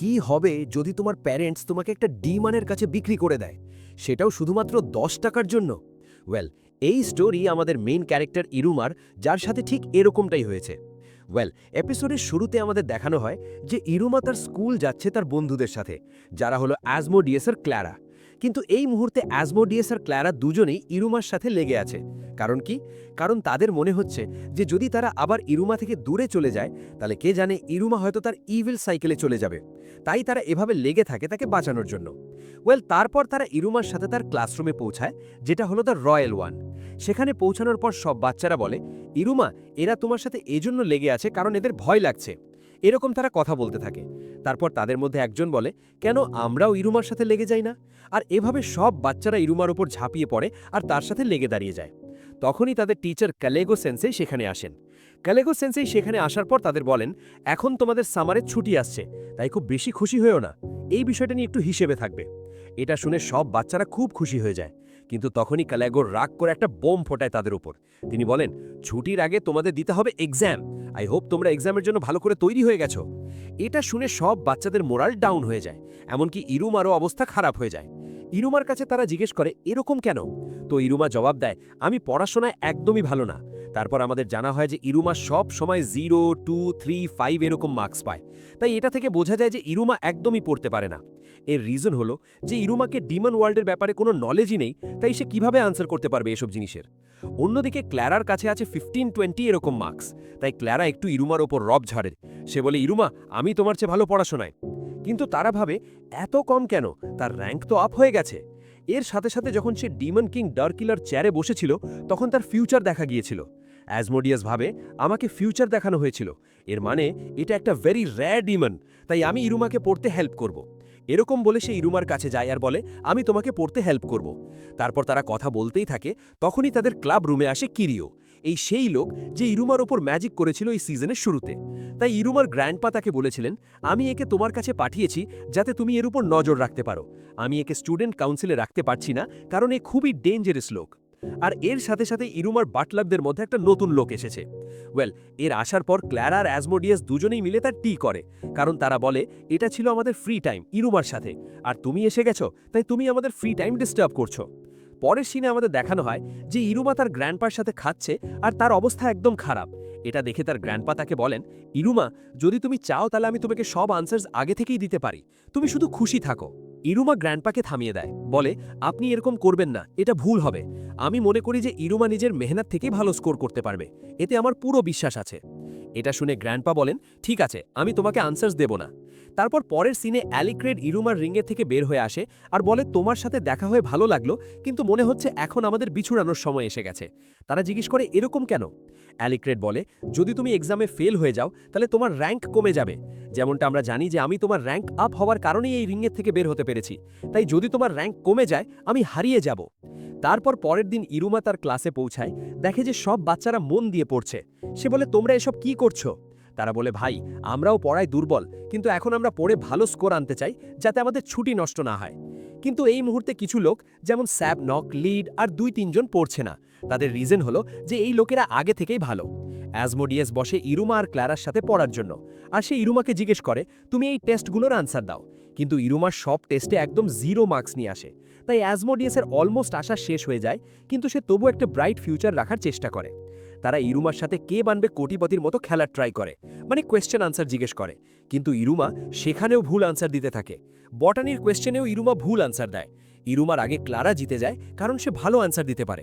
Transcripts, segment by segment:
কি হবে যদি তোমার প্যারেন্টস তোমাকে একটা ডিমানের কাছে বিক্রি করে দেয়, সেটাও শুধুমাত্র 10 টাকার জন্য? ওয়েল, এই স্টোরি আমাদের মেইন ক্যারেক্টার ইরুমার, যার সাথে ঠিক এরকমটাই হয়েছে। ওয়েল, এপিসোডের শুরুতে আমাদের দেখানো হয় যে ইরুমা তার স্কুল যাচ্ছে তার বন্ধুদের সাথে, যারা হলো অ্যাজমোডিয়াস আর ক্ল্যারা। কিন্তু এই মুহূর্তে অ্যাজমোডিয়াস আর ক্ল্যারা দুজনেই ইরুমার সাথে লেগে আছে। কারণ কি? কারণ তাদের মনে হচ্ছে যে যদি তারা আবার ইরুমা থেকে দূরে চলে যায়, তাহলে কে জানে ইরুমা হয়তো তার ইভিল সাইকেলে চলে যাবে। তাই তারা এভাবে লেগে থাকে তাকে বাঁচানোর জন্য। ওয়েল, তারপর তারা ইরুমার সাথে তার ক্লাসরুমে পৌঁছায়, যেটা হলো দ্য রয়্যাল ওয়ান। সেখানে পৌঁছানোর পর সব বাচ্চারা বলে, ইরুমা, এরা তোমার সাথে এজন্য লেগে আছে কারণ এদের ভয় লাগছে। এরকম তারা কথা বলতে থাকে। তারপর তাদের মধ্যে একজন বলে, কেন আমরাও ইরুমার সাথে লেগে যাই না? আর এভাবে সব বাচ্চারা ইরুমার উপর ঝাঁপিয়ে পড়ে আর তার সাথে লেগে দাঁড়িয়ে যায়। তখনই তাদের টিচার ক্যালেগো সেন্সেই সেখানে আসেন। ক্যালেগো সেন্সেই সেখানে আসার পর তাদের বলেন, এখন তোমাদের সামারের ছুটি আসছে, তাই খুব বেশি খুশি হয়েও না, এই বিষয়টা নিয়ে একটু হিসেবে থাকবে। এটা শুনে সব বাচ্চারা খুব খুশি হয়ে যায়। কিন্তু তখনই ক্যালেগোর রাগ করে একটা বোম ফোটায় তাদের উপর। তিনি বলেন, ছুটির আগে তোমাদের দিতে হবে এক্সাম। আই হোপ তোমরা এক্সামের জন্য ভালো করে তৈরি হয়ে গেছো। এটা শুনে সব বাচ্চাদের মোরাল ডাউন হয়ে যায়, এমনকি ইরুমারও অবস্থা খারাপ হয়ে যায়। ইরুমার কাছে তারা জিজ্ঞেস করে, এরকম কেন? তো ইরুমা জবাব দেয়, আমি পড়াশোনায় একদমই ভালো না। তারপর আমাদের জানা হয় যে ইরুমা সব সময় 0, 2, 3, 5 এরকম মার্কস পায়। তাই এটা থেকে বোঝা যায় যে ইরুমা একদমই পড়তে পারে না। এর রিজন হলো যে ইরুমাকে ডিমন ওয়ার্ল্ডের ব্যাপারে কোনো নলেজই নেই, তাই সে কিভাবে আনসার করতে পারবে এসব জিনিসের। অন্যদিকে ক্ল্যারার কাছে আছে 15-20 এরকম মার্কস। তাই ক্ল্যারা একটু ইরুমার ওপর রব ঝাড়ে। সে বলে, ইরুমা, আমি তোমার চেয়ে ভালো পড়াশোনায়। কিন্তু তারা ভাবে, এত কম কেন? তার র্যাঙ্ক তো আপ হয়ে গেছে। এর সাথে সাথে যখন সে ডিমন কিং ডার্কিলার চেয়ারে বসেছিল, তখন তার ফিউচার দেখা গিয়েছিল। অ্যাজমোডিয়াস ভাবে, আমাকে ফিউচার দেখানো হয়েছিল, এর মানে এটা একটা ভেরি রেয়ার ডিমন, তাই আমি ইরুমাকে পড়তে হেল্প করব। এরকম বলে সে ইরুমার কাছে যায় আর বলে, আমি তোমাকে পড়তে হেল্প করব। তারপর তারা কথা বলতেই থাকে। তখনই তাদের ক্লাব রুমে আসে কিরিও, এই সেই লোক যে ইরুমার ওপর ম্যাজিক করেছিল এই সিজনের শুরুতে। তাই ইরুমার গ্র্যান্ডপা তাকে বলেছিলেন, আমি একে তোমার কাছে পাঠিয়েছি যাতে তুমি এর উপর নজর রাখতে পারো। আমি একে স্টুডেন্ট কাউন্সিলে রাখতে পারছি না, কারণ এ খুবই ডেঞ্জারাস লোক। আর এর সাথে সাথে ইরুমার বাটলারদের মধ্যে একটা নতুন লোক এসেছে। ওয়েল, এর আসার পর ক্ল্যারা আর অ্যাজমোডিয়াস দুজনেই মিলে তার টি করে, কারণ তারা বলে, এটা ছিল আমাদের ফ্রি টাইম ইরুমার সাথে, আর তুমি এসে গেছো, তাই তুমি আমাদের ফ্রি টাইম ডিস্টার্ব করছো। পরের সিনে আমাদের দেখানো হয় যে ইরুমা তার গ্র্যান্ডপার সাথে খাচ্ছে আর তার অবস্থা একদম খারাপ। এটা দেখে তার গ্র্যান্ডপা তাকে বলেন, ইরুমা, যদি তুমি চাও তাহলে আমি তোমাকে সব আনসার্স আগে থেকেই দিতে পারি, তুমি শুধু খুশি থাকো। ইরুমা গ্র্যান্ডপাকে থামিয়ে দেয়, বলে, আপনি এরকম করবেন না, এটা ভুল হবে। আমি মনে করি যে ইরুমা নিজের মেহনত থেকেই ভালো স্কোর করতে পারবে, এতে আমার পুরো বিশ্বাস আছে। এটা শুনে গ্র্যান্ডপা বলেন, ঠিক আছে, আমি তোমাকে আনসার্স দেব না। তারপর পরের সিনে অ্যালিক্রেড ইরুমার রিংয়ের থেকে বের হয়ে আসে আর বলে, তোমার সাথে দেখা হয়ে ভালো লাগলো, কিন্তু মনে হচ্ছে এখন আমাদের বিছুড়ানোর সময় এসে গেছে। তারা জিজ্ঞেস করে, এরকম কেন? অ্যালিক্রেড বলে, যদি তুমি এক্সামে ফেল হয়ে যাও তাহলে তোমার র্যাঙ্ক কমে যাবে। যেমনটা আমরা জানি যে আমি তোমার র্যাঙ্ক আপ হওয়ার কারণেই এই রিংয়ের থেকে বের হতে পেরেছি, তাই যদি তোমার র্যাঙ্ক কমে যায় আমি হারিয়ে যাব। তারপর পরের দিন ইরুমা তার ক্লাসে পৌঁছায়, দেখে যে সব বাচ্চারা মন দিয়ে পড়ছে। সে বলে, তোমরা এসব কি করছো? তারা বলে, ভাই, আমরাও পড়ায় দুর্বল, কিন্তু এখন আমরা পড়ে ভালো স্কোর আনতে চাই যাতে আমাদের ছুটি নষ্ট না হয়। কিন্তু এই মুহূর্তে কিছু লোক, যেমন স্যাব নক, লিড আর 2-3 জন পড়ছে না। তাদের রিজন হলো যে এই লোকেরা আগে থেকেই ভালো। অ্যাজমোডিয়াস বসে ইরুমা আর ক্ল্যারার সাথে পড়ার জন্য, আর সে ইরুমাকে জিজ্ঞেস করে, তুমি এই টেস্টগুলোর আনসার দাও। কিন্তু ইরুমার সব টেস্টে একদম 0 মার্কস নিয়ে আসে। তাই অ্যাজমোডিয়াসের অলমোস্ট আশা শেষ হয়ে যায়, কিন্তু সে তবু একটা ব্রাইট ফিউচার রাখার চেষ্টা করে। তারা ইরুমার সাথে কে বানবে কোটিপতির মতো খেলার ট্রাই করে, মানে কোয়েশ্চেন আনসার জিজ্ঞেস করে। কিন্তু ইরুমা সেখানেও ভুল আনসার দিতে থাকে। বটানির কোয়েশ্চেনেও ইরুমা ভুল আনসার দেয়। ইরুমার আগে ক্লারা জিতে যায়, কারণ সে ভালো আনসার দিতে পারে।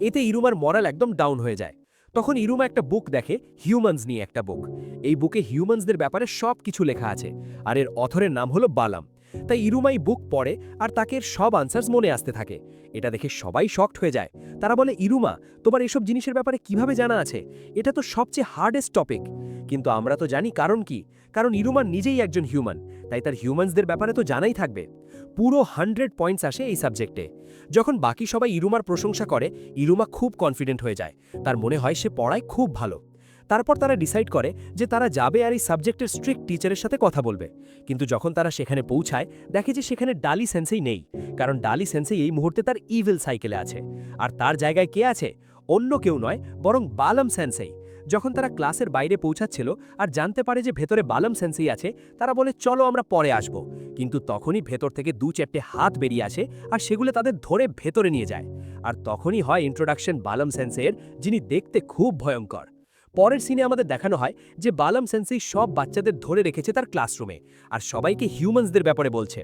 এতে ইরুমার মরাল একদম ডাউন হয়ে যায়। তখন ইরুমা একটা বুক দেখে, হিউম্যানস নিয়ে একটা বুক। এই বুকে হিউম্যানসদের ব্যাপারে সব কিছু লেখা আছে, আর এর অথরের নাম হলো বালাম। তাই ইরুমাই বুক পড়ে আর তাকে সব আনসার্স মনে আসতে থাকে। এটা দেখে সবাই শকড হয়ে যায়। তারা বলে, ইরুমা, তোমার এসব জিনিসের ব্যাপারে কিভাবে জানা আছে? এটা তো সবচেয়ে হার্ডেস্ট টপিক। কিন্তু আমরা তো জানি কারণ কি, কারণ ইরুমা নিজেই একজন হিউম্যান, তাই তার হিউম্যানসদের ব্যাপারে তো জানাই থাকবে। পুরো 100 পয়েন্টস আসে এই সাবজেক্টে। যখন বাকি সবাই ইরুমার প্রশংসা করে, ইরুমা খুব কনফিডেন্ট হয়ে যায়। তার মনে হয় সে পড়ায় খুব ভালো। তারপর তারা ডিসাইড করে যে তারা যাবে আর এই সাবজেক্টের স্ট্রিক্ট টিচারের সাথে কথা বলবে। কিন্তু যখন তারা সেখানে পৌঁছায়, দেখে যে সেখানে ডালি সেন্সেই নেই, কারণ ডালি সেন্সেই এই মুহূর্তে তার ইভিল সাইকেলে আছে। আর তার জায়গায় কে আছে? অন্য কেউ নয়, বরং বালাম সেন্সেই। যখন তারা ক্লাসের বাইরে পৌঁছাচ্ছিল আর জানতে পারে যে ভেতরে বালাম সেন্সেই আছে, তারা বলে চলো আমরা পরে আসব। কিন্তু তখনই ভেতর থেকে 2-4টে হাত বেরিয়ে আসে আর সেগুলো তাদের ধরে ভেতরে নিয়ে যায়। আর তখনই হয় ইন্ট্রোডাকশন বালাম সেন্সের, যিনি দেখতে খুব ভয়ঙ্কর। পরের সিনে আমাদের দেখানো হয় যে বালাম সেন্সেই সব বাচ্চাদের ধরে রেখেছে তার ক্লাসরুমে আর সবাইকে হিউম্যানসদের ব্যাপারে বলছে।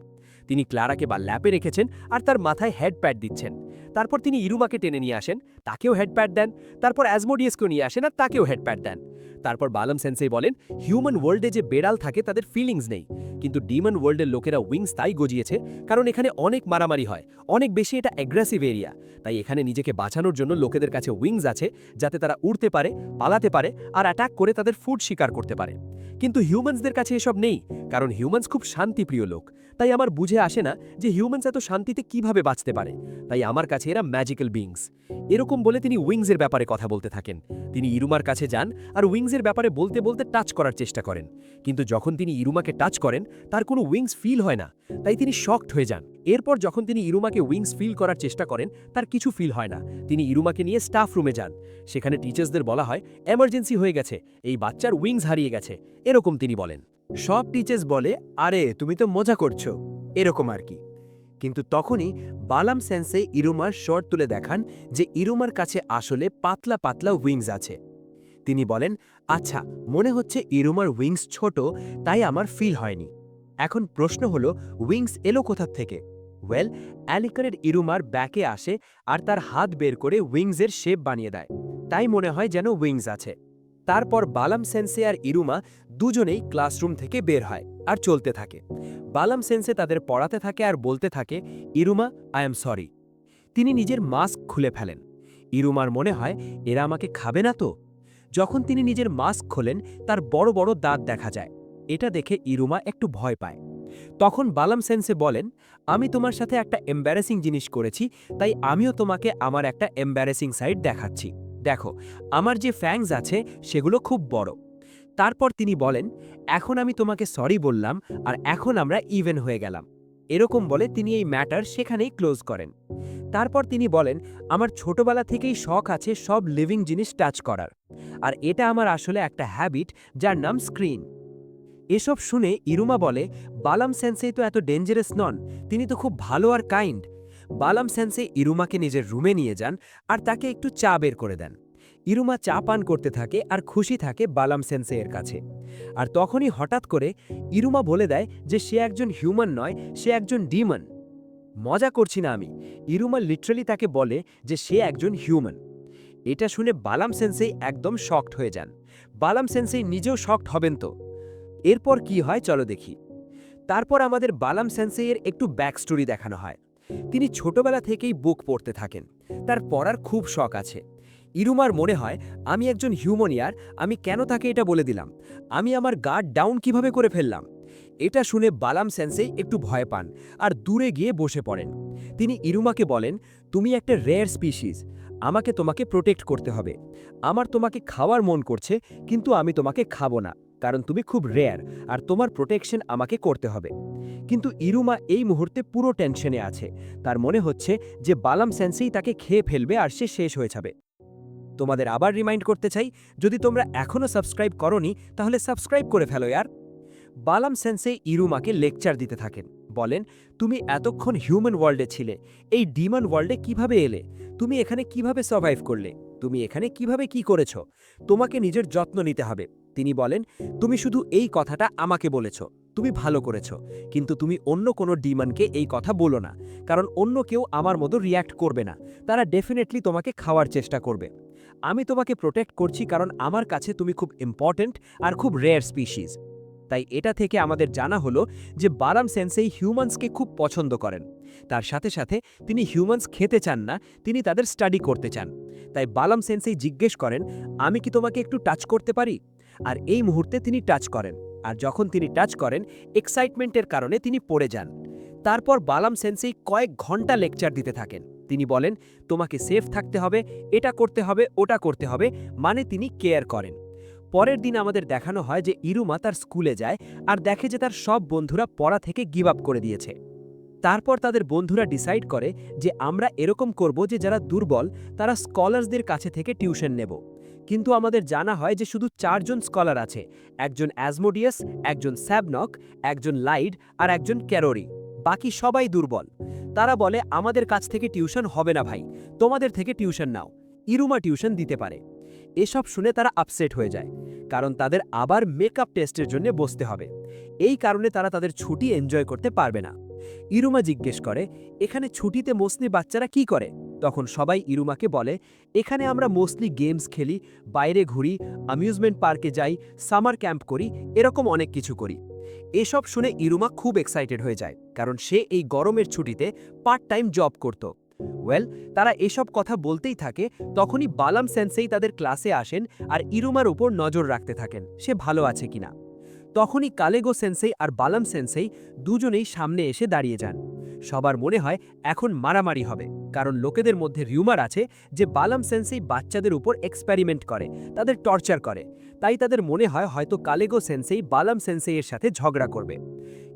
তিনি ক্লারাকে বা ল্যাপে রেখেছেন আর তার মাথায় হেডপ্যাড দিচ্ছেন। তারপর তিনি ইরুমাকে টেনে নিয়ে আসেন, তাকেও হেডপ্যাড দেন। তারপর অ্যাজমোডিয়াসকেও নিয়ে আসেন আর তাকেও হেডপ্যাড দেন। তারপর বালাম সেন্সেই বলেন হিউম্যান ওয়ার্ল্ডে যে বেড়াল থাকে তাদের ফিলিংস নেই, কিন্তু ডিমন ওয়ার্ল্ডের লোকেরা উইংস তাই গজিয়েছে কারণ এখানে অনেক মারামারি হয়, অনেক বেশি এটা অ্যাগ্রেসিভ এরিয়া। তাই এখানে নিজেকে বাঁচানোর জন্য লোকেদের কাছে উইংস আছে, যাতে তারা উড়তে পারে, পালাতে পারে আর অ্যাটাক করে তাদের ফুড শিকার করতে পারে। কিন্তু হিউম্যানসদের কাছে এসব নেই, কারণ হিউম্যানস খুব শান্তিপ্রিয় লোক। তাই আমার বুঝে আসে না যে হিউম্যানস এত শান্তিতে কিভাবে বাঁচতে পারে। তাই আমার কাছে এরা ম্যাজিক্যাল বিংস। এরকম বলে তিনি উইংসের ব্যাপারে কথা বলতে থাকেন। তিনি ইরুমার কাছে যান আর উইংসের ব্যাপারে বলতে বলতে টাচ করার চেষ্টা করেন। কিন্তু যখন তিনি ইরুমাকে টাচ করেন তার কোনো উইংস ফিল হয় না, তাই তিনি শকড হয়ে যান। এরপর যখন তিনি ইরুমাকে উইংস ফিল করার চেষ্টা করেন তার কিছু ফিল হয় না। তিনি ইরুমাকে নিয়ে স্টাফ রুমে যান। সেখানে টিচার্সদের বলা হয় এমার্জেন্সি হয়ে গেছে, এই বাচ্চার উইংস হারিয়ে গেছে, এরকম তিনি বলেন। সব টিচার্স বলে আরে তুমি তো মজা করছো, এরকম আর কি। কিন্তু তখনই বালাম সেন্সে ইরুমার শর্ট তুলে দেখান যে ইরুমার কাছে আসলে পাতলা পাতলা উইংস আছে। তিনি বলেন আচ্ছা, মনে হচ্ছে ইরুমার উইংস ছোট, তাই আমার ফিল হয়নি। এখন প্রশ্ন হলো উইংস এলো কোথা থেকে? ওয়েল, অ্যালিকারের ইরুমার ব্যাকে আসে আর তার হাত বের করে উইংসের শেপ বানিয়ে দেয়, তাই মনে হয় যেন উইংস আছে। তারপর বালাম সেন্সে আর ইরুমা দুজনেই ক্লাসরুম থেকে বের হয় আর চলতে থাকে। বালাম সেন্সে তাদের পড়াতে থাকে আর বলতে থাকে ইরুমা, আই এম সরি। তিনি নিজের মাস্ক খুলে ফেলেন। ইরুমার মনে হয় এরা আমাকে খাবে না তো। যখন তিনি নিজের মাস্ক খোলেন তার বড় বড় দাঁত দেখা যায়। এটা দেখে ইরুমা একটু ভয় পায়। তখন বালাম সেন্সে বলেন আমি তোমার সাথে একটা এম্বারেসিং জিনিস করেছি, তাই আমিও তোমাকে আমার একটা এম্বারেসিং সাইড দেখাচ্ছি। দেখো, আমার যে ফ্যাংস আছে সেগুলো খুব বড়। তারপর তিনি বলেন এখন আমি তোমাকে সরি বললাম আর এখন আমরা ইভেন হয়ে গেলাম। এরকম বলে তিনি এই ম্যাটার সেখানেই ক্লোজ করেন। তারপর তিনি বলেন আমার ছোটবেলা থেকেই শখ আছে সব লিভিং জিনিস টাচ করার, আর এটা আমার আসলে একটা হ্যাবিট যার নাম স্ক্রিন। এসব শুনে ইরুমা বলে বালাম সেন্সেই তো এত ডেঞ্জারাস নন, তিনি তো খুব ভালো আর কাইন্ড। বালাম সেন্সে ইরুমাকে নিজের রুমে নিয়ে যান আর তাকে একটু চা বের করে দেন। ইরুমা চা পান করতে থাকে আর খুশি থাকে বালাম সেন্সে এর কাছে। আর তখনই হঠাৎ করে ইরুমা বলে দেয় যে সে একজন হিউম্যান নয়, সে একজন ডিমন। মজা করছি না আমি, ইরুমা লিটারালি তাকে বলে যে সে একজন হিউম্যান। এটা শুনে বালাম সেন্সেই একদম শকড হয়ে যান। বালাম সেন্সেই নিজেও শকড হবেন তো। এরপর কি হয় চলো দেখি। তারপর আমাদের বালাম সেন্সেইয়ের একটু ব্যাক স্টোরি দেখানো হয়। তিনি ছোটবেলা থেকেই বুক পড়তে থাকেন, তার পড়ার খুব শখ আছে। ইরুমার মনে হয় আমি একজন হিউম্যানিয়ার, আমি কেন তাকে এটা বলে দিলাম, আমি আমার গার্ড ডাউন কিভাবে করে ফেললাম। এটা শুনে বালাম সেন্সেই একটু ভয় পান আর দূরে গিয়ে বসে পড়েন। তিনি ইরুমাকে বলেন তুমি একটা রেয়ার স্পিসিস, আমাকে তোমাকে প্রোটেক্ট করতে হবে। আমার তোমাকে খাওয়ার মন করছে, কিন্তু আমি তোমাকে খাবো না, কারণ তুমি খুব রেয়ার আর তোমার প্রোটেকশন আমাকে করতে হবে। কিন্তু ইরুমা এই মুহূর্তে পুরো টেনশনে আছে। তার মনে হচ্ছে যে বালাম সেন্সেই তাকে খেয়ে ফেলবে আর সে শেষ হয়ে যাবে। তোমাদের আবার রিমাইন্ড করতে চাই, যদি তোমরা এখনও সাবস্ক্রাইব করোনি তাহলে সাবস্ক্রাইব করে ফেলো ইয়ার। বালাম সেন্সে ইরুমাকে লেকচার দিতে থাকেন, বলেন তুমি এতক্ষণ হিউম্যান ওয়ার্ল্ডে ছিলে, এই ডিমন ওয়ার্ল্ডে কিভাবে এলে, তুমি এখানে কিভাবে সার্ভাইভ করলে, তুমি এখানে কিভাবে কি করেছ, তোমাকে নিজের যত্ন নিতে হবে। তিনি বলেন তুমি শুধু এই কথাটা আমাকে বলেছ, তুমি ভালো করেছ, কিন্তু তুমি অন্য কোনো ডিমনকে এই কথা বলো না, কারণ অন্য কেউ আমার মতো রিয়্যাক্ট করবে না, তারা ডেফিনেটলি তোমাকে খাওয়ার চেষ্টা করবে। আমি তোমাকে প্রোটেক্ট করছি কারণ আমার কাছে তুমি খুব ইম্পর্ট্যান্ট আর খুব রেয়ার স্পিসিস। তাই এটা থেকে আমাদের জানা হলো যে বালাম সেন্সেই হিউম্যানসকে খুব পছন্দ করেন। তার সাথে সাথে তিনি হিউম্যানস খেতে চান না, তিনি তাদের স্টাডি করতে চান। তাই বালাম সেন্সেই জিজ্ঞেস করেন আমি কি তোমাকে একটু টাচ করতে পারি? আর এই মুহূর্তে তিনি টাচ করেন, আর যখন তিনি টাচ করেন এক্সাইটমেন্টের কারণে তিনি পড়ে যান। তারপর বালাম সেন্সেই কয়েক ঘন্টা লেকচার দিতে থাকেন। তিনি বলেন তোমাকে সেফ থাকতে হবে, এটা করতে হবে, ওটা করতে হবে, মানে তিনি কেয়ার করেন। পরের দিন আমাদের দেখানো হয় যে ইরুমা তার স্কুলে যায় আর দেখে যে তার সব বন্ধুরা পড়া থেকে গিভ আপ করে দিয়েছে। তারপর তাদের বন্ধুরা ডিসাইড করে যে আমরা এরকম করব যে যারা দুর্বল তারা স্কলার্সদের কাছে থেকে টিউশন নেব। কিন্তু আমাদের জানা হয় যে শুধু 4 জন স্কলার আছে, একজন অ্যাজমোডিয়াস, একজন স্যাবনক, একজন লাইড আর একজন ক্যারোরি। বাকি সবাই দুর্বল। তারা বলে আমাদের কাছ থেকে টিউশন হবে না ভাই, তোমাদের থেকে টিউশন নাও, ইরুমা টিউশন দিতে পারে। এসব শুনে তারা আপসেট হয়ে যায়, কারণ তাদের আবার মেকআপ টেস্টের জন্য বসতে হবে। এই কারণে তারা তাদের ছুটি এনজয় করতে পারবে না। ইরুমা জিজ্ঞেস করে, এখানে ছুটিতে মোস্টলি বাচ্চারা কি করে? তখন সবাই ইরুমাকে বলে, এখানে আমরা মোস্টলি গেমস খেলি, বাইরে ঘুরি, অ্যামিউজমেন্ট পার্কে যাই, সামার ক্যাম্প করি, এরকম অনেক কিছু করি। এসব শুনে ইরুমা খুব এক্সাইটেড হয়ে যায়, কারণ সে এই গরমের ছুটিতে পার্ট টাইম জব করত। ওয়েল, তারা এসব কথা বলতেই থাকে, তখনই বালাম সেন্সেই তাদের ক্লাসে আসেন আর ইরুমার উপর নজর রাখতে থাকেন সে ভালো আছে কিনা। তখনই কালেগো সেন্সেই আর বালাম সেন্সেই দুজনেই সামনে এসে দাঁড়িয়ে যান। সবার মনে হয় এখন মারামারি হবে, কারণ লোকেদের মধ্যে রিউমার আছে যে বালাম সেন্সেই বাচ্চাদের উপর এক্সপেরিমেন্ট করে, তাদের টর্চার করে। তাই তাদের মনে হয় হয়তো কালেগো সেন্সেই বালাম সেন্সেইয়ের সাথে ঝগড়া করবে।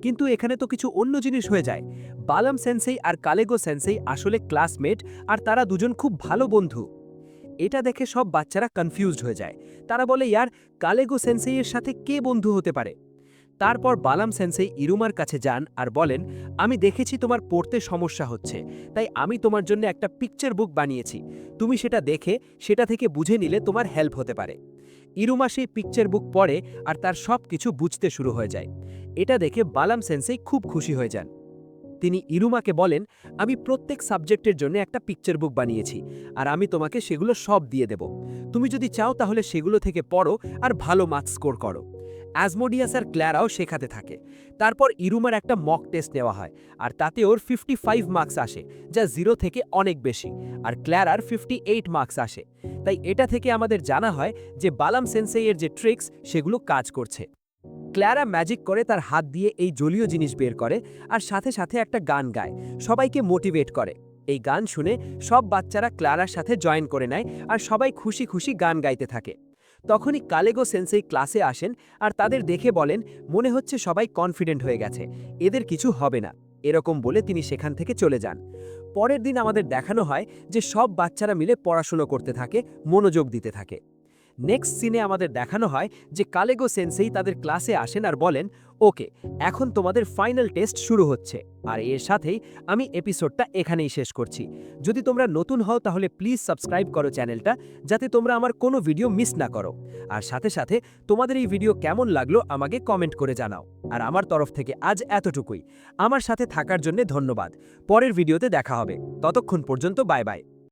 কিন্তু এখানে তো কিছু অন্য জিনিস হয়ে যায়। বালাম সেন্সেই আর কালেগো সেন্সেই আসলে ক্লাসমেট, আর তারা দুজন খুব ভালো বন্ধু। এটা দেখে সব বাচ্চারা কনফিউজড হয়ে যায়। তারা বলে, ইয়ার, কালেগো সেন্সেইয়ের সাথে কে বন্ধু হতে পারে? তারপর বালাম সেন্সেই ইরুমার কাছে যান আর বলেন, আমি দেখেছি তোমার পড়তে সমস্যা হচ্ছে, তাই আমি তোমার জন্য একটা পিকচার বুক বানিয়েছি। তুমি সেটা দেখে সেটা থেকে বুঝে নিলে তোমার হেল্প হতে পারে। ইরুমা সেই পিকচার বুক পড়ে আর তার সব কিছু বুঝতে শুরু হয়ে যায়। এটা দেখে বালাম সেন্সেই খুব খুশি হয়ে যান। তিনি ইরুমাকে বলেন, আমি প্রত্যেক সাবজেক্টের জন্য একটা পিকচার বুক বানিয়েছি, আর আমি তোমাকে সেগুলো সব দিয়ে দেব। তুমি যদি চাও তাহলে সেগুলো থেকে পড়ো আর ভালো মার্কস স্কোর করো। অ্যাজমোডিয়াস আর ক্ল্যারাও শেখাতে থাকে। তারপর ইরুমার একটা মক টেস্ট নেওয়া হয়, আর তাতে ওর 55 মার্কস আসে, যা 0 থেকে অনেক বেশি, আর ক্ল্যারার 58 মার্কস আসে। তাই এটা থেকে আমাদের জানা হয় যে বালাম সেন্সেইয়ের যে ট্রিক্স সেগুলো কাজ করছে। ক্ল্যারা ম্যাজিক করে তার হাত দিয়ে এই জলীয় জিনিস বের করে আর সাথে সাথে একটা গান গায়, সবাইকে মোটিভেট করে। এই গান শুনে সব বাচ্চারা ক্ল্যারার সাথে জয়েন করে নেয় আর সবাই খুশি খুশি গান গাইতে থাকে। তখনই কালেগো সেন্সেই ক্লাসে আসেন আর তাদের দেখে বলেন, মনে হচ্ছে সবাই কনফিডেন্ট হয়ে গেছে, এদের কিছু হবে না। এরকম বলে তিনি সেখান থেকে চলে যান। পরের দিন আমাদের দেখানো হয় যে সব বাচ্চারা মিলে পড়াশুনো করতে থাকে, মনোযোগ দিতে থাকে। নেক্সট সিনে আমাদের দেখানো হয় যে কালেগো সেন্সেই তাদের ক্লাসে আসেন আর বলেন, ওকে, এখন তোমাদের ফাইনাল টেস্ট শুরু হচ্ছে। আর এর সাথেই আমি এপিসোডটা এখানেই শেষ করছি। যদি তোমরা নতুন হও তাহলে প্লিজ সাবস্ক্রাইব করো চ্যানেলটা, যাতে তোমরা আমার কোনো ভিডিও মিস না করো। আর সাথে সাথে তোমাদের এই ভিডিও কেমন লাগলো আমাকে কমেন্ট করে জানাও। আর আমার তরফ থেকে আজ এতটুকুই। আমার সাথে থাকার জন্য ধন্যবাদ। পরের ভিডিওতে দেখা হবে। ততক্ষণ পর্যন্ত বাই বাই।